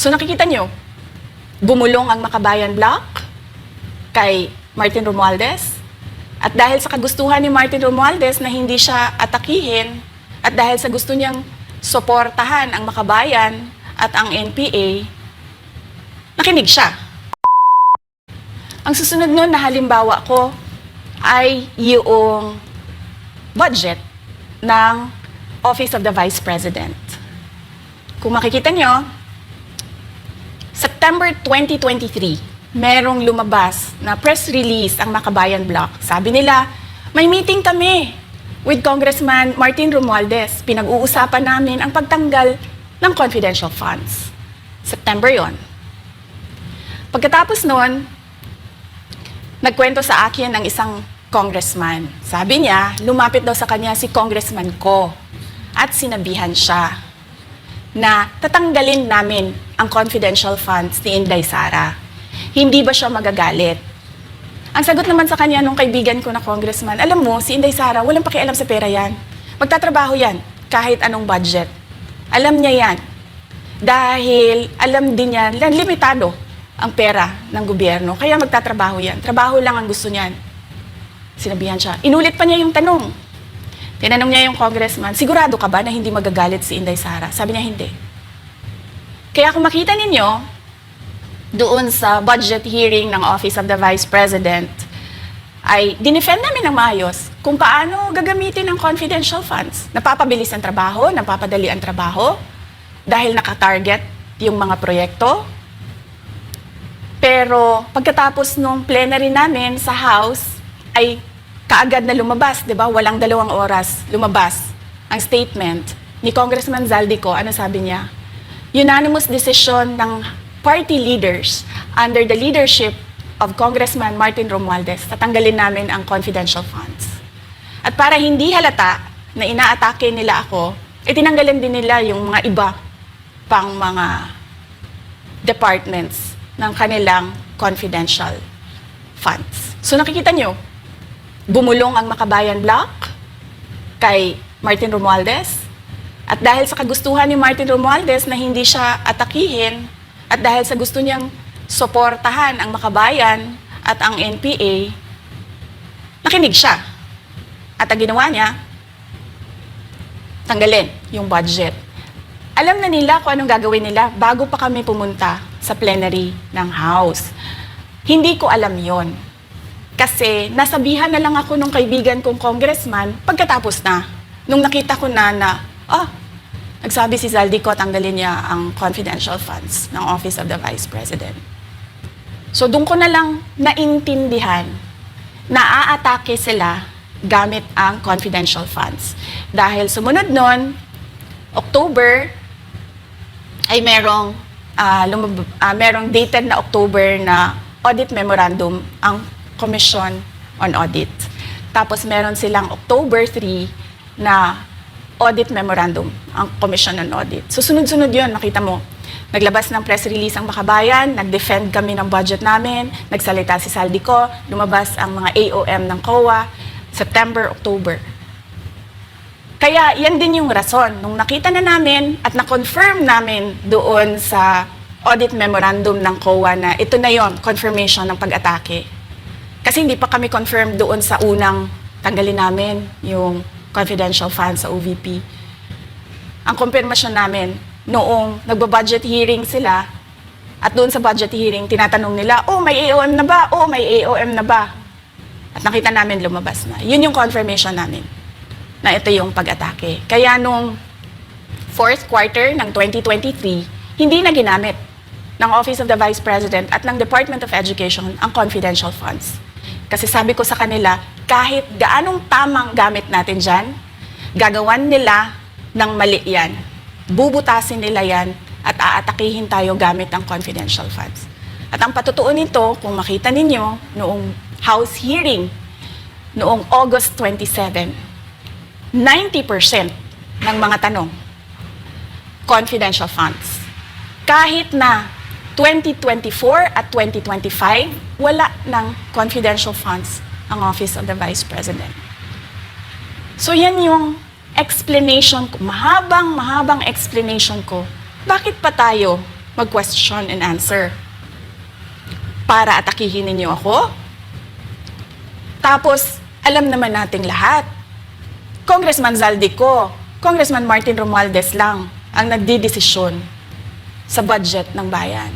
So nakikita nyo, bumulong ang Makabayan Bloc kay Martin Romualdez. At dahil sa kagustuhan ni Martin Romualdez na hindi siya atakihin, at dahil sa gusto niyang suportahan ang Makabayan at ang NPA, nakinig siya. Ang susunod nun na halimbawa ko ay yung budget ng Office of the Vice President. Kung makikita nyo, September 2023, merong lumabas na press release ang Makabayan Bloc. Sabi nila, may meeting kami with Congressman Martin Romualdez. Pinag-uusapan namin ang pagtanggal ng confidential funds. September yon. Pagkatapos nun, nagkwento sa akin ng isang congressman. Sabi niya, lumapit daw sa kanya si Congressman Ko at sinabihan siya na tatanggalin namin ang confidential funds ni Inday Sara. Hindi ba siya magagalit? Ang sagot naman sa kanya nung kaibigan ko na congressman, alam mo, si Inday Sara, walang pakialam sa pera yan. Magtatrabaho yan, kahit anong budget. Alam niya yan. Dahil alam din niya, limitado ang pera ng gobyerno. Kaya magtatrabaho yan. Trabaho lang ang gusto niyan. Sinabihan siya. Inulit pa niya yung tanong. Tinanong niya yung congressman, sigurado ka ba na hindi magagalit si Inday Sara? Sabi niya, hindi. Kaya kung makita ninyo, doon sa budget hearing ng Office of the Vice President, ay dinefend namin ng maayos kung paano gagamitin ang confidential funds. Napapabilis ang trabaho, napapadali ang trabaho, dahil nakatarget yung mga proyekto. Pero pagkatapos nung plenary namin sa House, ay kaagad na lumabas, di ba? Walang 2 oras lumabas ang statement ni Congressman Zaldico. Ano sabi niya? Unanimous decision ng party leaders under the leadership of Congressman Martin Romualdez, tatanggalin namin ang confidential funds. At para hindi halata na inaatake nila ako, tinanggalan din nila yung mga iba pang mga departments ng kanilang confidential funds. So nakikita nyo, bumulong ang Makabayan Bloc kay Martin Romualdez. At dahil sa kagustuhan ni Martin Romualdez na hindi siya atakihin, at dahil sa gusto niyang suportahan ang Makabayan at ang NPA, nakinig siya. At ang ginawa niya, tanggalin yung budget. Alam na nila kung anong gagawin nila bago pa kami pumunta sa plenary ng House. Hindi ko alam yon. Kasi nasabihan na lang ako nung kaibigan kong congressman pagkatapos na. Nung nakita ko na nagsabi si Zaldico, tanggalin niya ang confidential funds ng Office of the Vice President. So doon ko na lang naintindihan na aatake sila gamit ang confidential funds. Dahil sumunod nun, October, ay merong dated na October na audit memorandum ang Commission on Audit. Tapos meron silang October 3 na audit memorandum ang Commission on Audit. So sunod-sunod yun, nakita mo. Naglabas ng press release ang Makabayan, nag-defend kami ng budget namin, nagsalita si Zaldico, lumabas ang mga AOM ng COA, September, October. Kaya yan din yung rason. Nung nakita na namin at na-confirm namin doon sa audit memorandum ng COA na ito na yon, confirmation ng pag-atake. Kasi hindi pa kami confirm doon sa unang tanggalin namin yung confidential funds sa OVP. Ang confirmation namin, noong nagba-budget hearing sila, at doon sa budget hearing, tinatanong nila, oh, may AOM na ba? Oh, may AOM na ba? At nakita namin lumabas na. Yun yung confirmation namin na ito yung pag-atake. Kaya nung fourth quarter ng 2023, hindi na ginamit ng Office of the Vice President at ng Department of Education ang confidential funds. Kasi sabi ko sa kanila, kahit gaanong tamang gamit natin dyan, gagawan nila ng mali yan. Bubutasin nila yan at aatakihin tayo gamit ang confidential funds. At ang patutuon nito, kung makita ninyo, noong House hearing, noong August 27, 90% ng mga tanong, confidential funds. Kahit na 2024 at 2025, wala ng confidential funds ang Office of the Vice President. So yan yung explanation ko, mahabang explanation ko, bakit pa tayo mag-question and answer para atakihin ninyo ako. Tapos, alam naman nating lahat, Congressman Zaldico, Congressman Martin Romualdez lang ang nagdidesisyon sa budget ng bayan.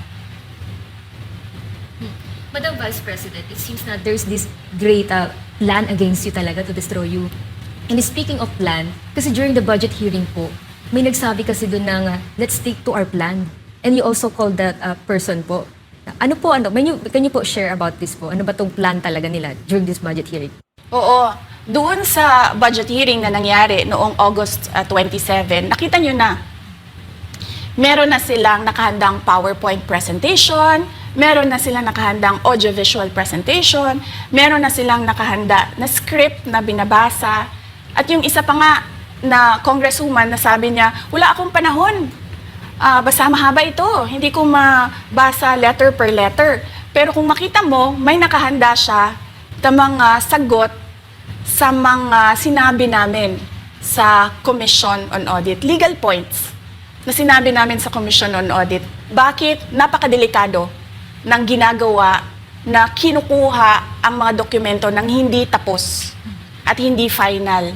Madam Vice President, it seems na there's this great plan against you talaga to destroy you. And speaking of plan, kasi during the budget hearing po, may nagsabi kasi doon ng let's stick to our plan. And you also called that person po. Ano po, can you po share about this po? Ano ba tong plan talaga nila during this budget hearing? Oo, doon sa budget hearing na nangyari noong August 27, nakita nyo na, meron na silang nakahandang PowerPoint presentation, meron na silang nakahandang audiovisual presentation, meron na silang nakahanda na script na binabasa, at yung isa pa nga na congresswoman na sabi niya, wala akong panahon, basta mahaba ito, hindi ko mabasa letter per letter. Pero kung makita mo, may nakahanda siya na mga sagot sa mga sinabi namin sa Commission on Audit, legal points na sinabi namin sa Commission on Audit. Bakit napakadelikado ng ginagawa na kinukuha ang mga dokumento ng hindi tapos at hindi final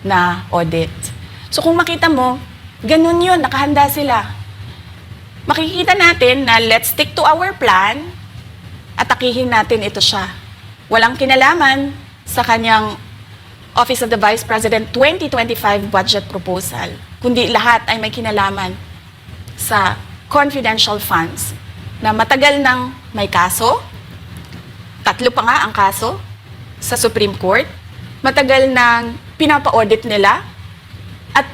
na audit. So kung makita mo, ganun yun, nakahanda sila. Makikita natin na let's stick to our plan at atakihin natin ito siya. Walang kinalaman sa kanyang Office of the Vice President 2025 budget proposal, kundi lahat ay may kinalaman sa confidential funds na matagal nang may kaso, 3 pa nga ang kaso sa Supreme Court, matagal nang pinapa-audit nila at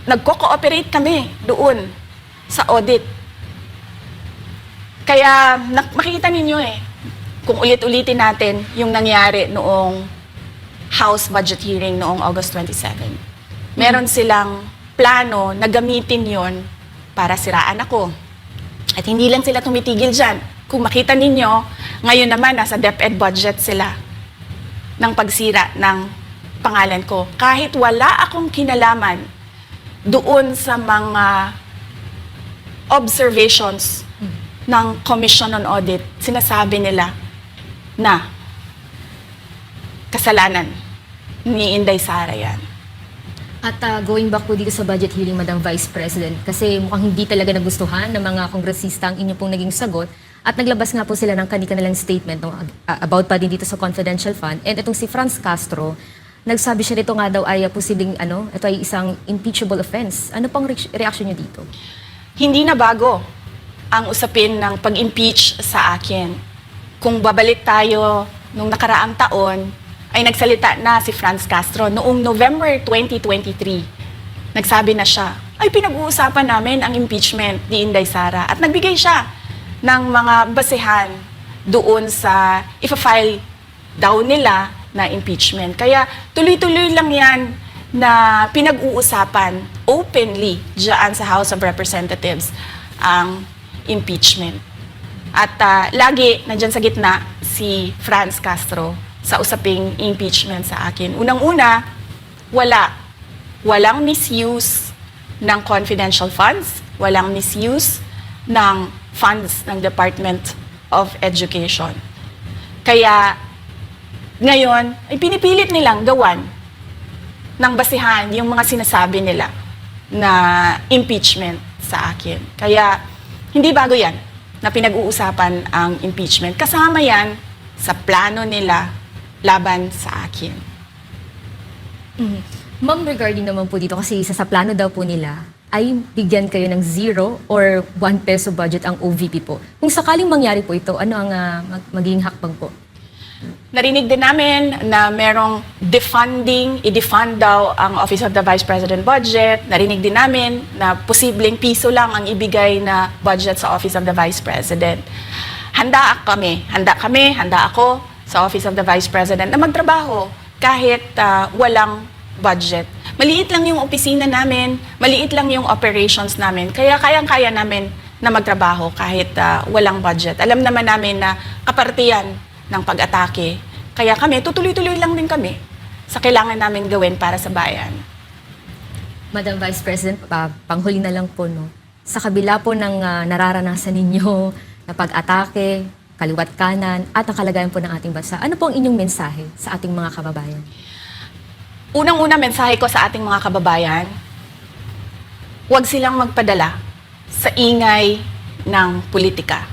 nagko-cooperate kami doon sa audit. Kaya makikita ninyo kung ulit-ulitin natin yung nangyari noong House budget hearing noong August 27. Meron silang plano na gamitin yon para siraan ako. At hindi lang sila tumitigil dyan. Kung makita ninyo, ngayon naman nasa DepEd budget sila ng pagsira ng pangalan ko. Kahit wala akong kinalaman doon sa mga observations ng Commission on Audit, sinasabi nila na kasalanan ni Inday Sara yan. At going back po dito sa budget hearing, Madam Vice President, kasi mukhang hindi talaga nagustuhan ng mga kongresista ang inyo pong naging sagot at naglabas nga po sila ng kanilang statement about pa din dito sa confidential fund. And itong si Franz Castro, nagsabi siya dito nga daw ay posibleng ito ay isang impeachable offense. Ano pang reaction niyo dito? Hindi na bago ang usapin ng pag-impeach sa akin. Kung babalik tayo nung nakaraang taon, ay nagsalita na si Franz Castro noong November 2023. Nagsabi na siya, ay pinag-uusapan namin ang impeachment ni Inday Sara. At nagbigay siya ng mga basehan doon sa ipa-file daw nila na impeachment. Kaya tuloy-tuloy lang yan na pinag-uusapan openly dyan sa House of Representatives ang impeachment. At lagi nandyan sa gitna si Franz Castro sa usaping impeachment sa akin. Unang-una, walang misuse ng confidential funds, walang misuse ng funds ng Department of Education. Kaya ngayon, ay pinipilit nilang gawan ng basihan yung mga sinasabi nila na impeachment sa akin. Kaya hindi bago yan na pinag-uusapan ang impeachment. Kasama yan sa plano nila laban sa akin. Ma'am, regarding naman po dito, kasi sa plano daw po nila, ay bigyan kayo ng 0 or 1 peso budget ang OVP po. Kung sakaling mangyari po ito, ano ang magiging hakbang po? Narinig din namin na merong defunding, i-defund daw ang Office of the Vice President budget. Narinig din namin na posibleng piso lang ang ibigay na budget sa Office of the Vice President. Handa ako sa Office of the Vice President na magtrabaho kahit walang budget. Maliit lang yung opisina namin, maliit lang yung operations namin, kaya kayang-kaya namin na magtrabaho kahit walang budget. Alam naman namin na kapartiyan ng pag-atake. Kaya kami, tutuloy-tuloy lang din kami sa kailangan namin gawin para sa bayan. Madam Vice President, panghuli na lang po, no? sa kabila po ng nararanasan ninyo na pag-atake, kaliwat kanan, at ang kalagayan po ng ating bansa, ano po ang inyong mensahe sa ating mga kababayan? Unang-una mensahe ko sa ating mga kababayan, huwag silang magpadala sa ingay ng politika.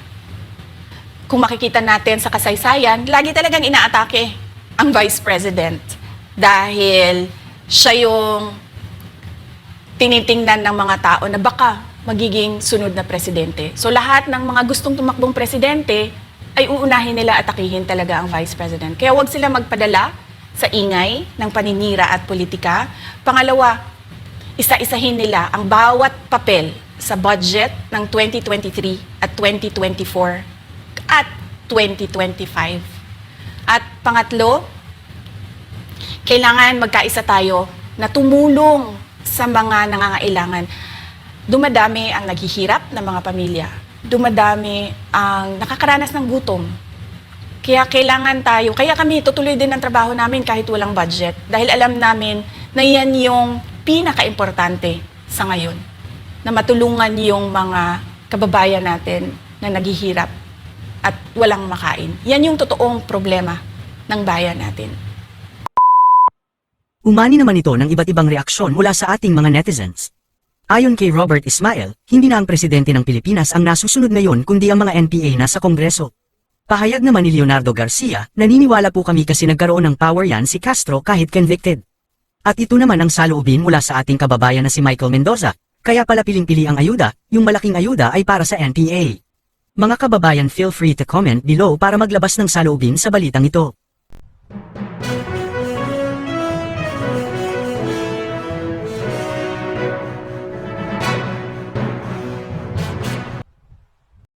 Kung makikita natin sa kasaysayan, lagi talagang inaatake ang Vice President dahil siya yung tinitingnan ng mga tao na baka magiging sunod na presidente. So lahat ng mga gustong tumakbong presidente ay uunahin nila atakihin talaga ang Vice President. Kaya huwag sila magpadala sa ingay ng paninira at politika. Pangalawa, isa-isahin nila ang bawat papel sa budget ng 2023 at 2024 at 2025. At pangatlo, kailangan magkaisa tayo na tumulong sa mga nangangailangan. Dumadami ang naghihirap ng mga pamilya. Dumadami ang nakakaranas ng gutom. Kaya kailangan tayo, kaya kami tutuloy din ang trabaho namin kahit walang budget. Dahil alam namin na yan yung pinaka-importante sa ngayon. Na matulungan yung mga kababayan natin na naghihirap at walang makain. Yan yung totoong problema ng bayan natin. Umani naman ito ng iba't ibang reaksyon mula sa ating mga netizens. Ayon kay Robert Ismael, hindi na ang presidente ng Pilipinas ang nasusunod ngayon kundi ang mga NPA na sa Kongreso. Pahayag naman ni Leonardo Garcia, naniniwala po kami kasi nagkaroon ng power yan si Castro kahit convicted. At ito naman ang saloobin mula sa ating kababayan na si Michael Mendoza, kaya pala piling-pili ang ayuda, yung malaking ayuda ay para sa NPA. Mga kababayan, feel free to comment below para maglabas ng saloobin sa balitang ito.